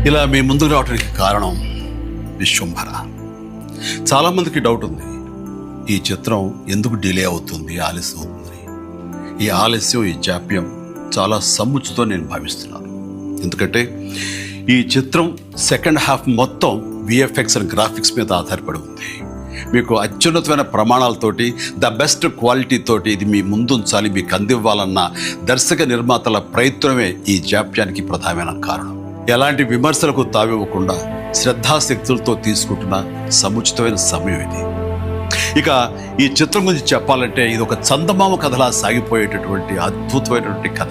ఇలా మీ ముందుకు రావడానికి కారణం విశ్వంభర. చాలామందికి డౌట్ ఉంది, ఈ చిత్రం ఎందుకు డిలే అవుతుంది, ఆలస్యం అవుతుంది. ఈ ఆలస్యం, ఈ జాప్యం చాలా సముచితో నేను భావిస్తున్నాను. ఎందుకంటే ఈ చిత్రం సెకండ్ హాఫ్ మొత్తం విఎఫ్ఎక్స్ అండ్ గ్రాఫిక్స్ మీద ఆధారపడి ఉంది. మీకు అత్యున్నతమైన ప్రమాణాలతోటి, ద బెస్ట్ క్వాలిటీతోటి ఇది మీ ముందుంచాలి, మీకు అందివ్వాలన్న దర్శక నిర్మాతల ప్రయత్నమే ఈ జాప్యానికి ప్రధానమైన కారణం. ఎలాంటి విమర్శలకు తావివ్వకుండా శ్రద్ధాశక్తులతో తీసుకుంటున్న సముచితమైన సమయం ఇది. ఇక ఈ చిత్రం గురించి చెప్పాలంటే ఇది ఒక చందమామ కథలా సాగిపోయేటటువంటి అద్భుతమైనటువంటి కథ.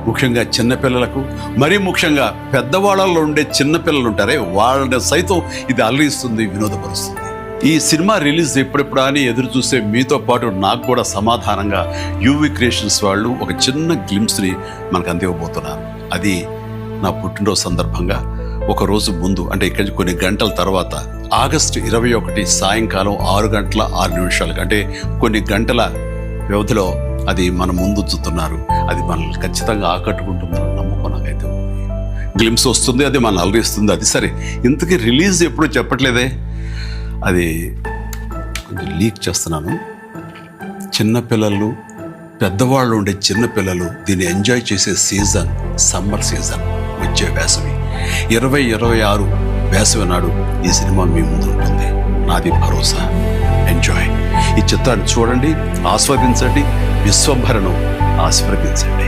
ముఖ్యంగా చిన్నపిల్లలకు, మరీ ముఖ్యంగా పెద్దవాళ్ళలో ఉండే చిన్నపిల్లలు ఉంటారే, వాళ్ళని సైతం ఇది అలరిస్తుంది, వినోదపరుస్తుంది. ఈ సినిమా రిలీజ్ ఎప్పుడెప్పుడా అని ఎదురు చూసే మీతో పాటు నాకు కూడా సమాధానంగా యూవి క్రియేషన్స్ వాళ్ళు ఒక చిన్న గ్లిమ్స్ని మనకు అందివ్వబోతున్నారు. అది నా పుట్టినరోజు సందర్భంగా ఒక రోజు ముందు, అంటే ఇక్కడి కొన్ని గంటల తర్వాత, ఆగస్టు 21 సాయంకాలం 6:06 అంటే కొన్ని గంటల వ్యవధిలో అది మన ముందు ఉంచుతున్నారు. అది మనల్ని ఖచ్చితంగా ఆకట్టుకుంటుందని నమ్మకం నాకైతే ఉంది. గ్లిమ్స్ వస్తుంది, అది మనల్ని అలరిస్తుంది. అది సరే, ఇంతకీ రిలీజ్ ఎప్పుడు చెప్పట్లేదే, అది కొంచెం లీక్ చేస్తున్నాను. చిన్నపిల్లలు, పెద్దవాళ్ళు ఉండే చిన్నపిల్లలు దీన్ని ఎంజాయ్ చేసే సీజన్ సమ్మర్ సీజన్, వచ్చే వేసవి 2026 వేసవి నాడు ఈ సినిమా మీ ముందు ఉంటుంది. నాది భరోసా. ఎంజాయ్. ఈ చిత్రాన్ని చూడండి, ఆస్వాదించండి, విశ్వంభరను ఆస్వాదించండి.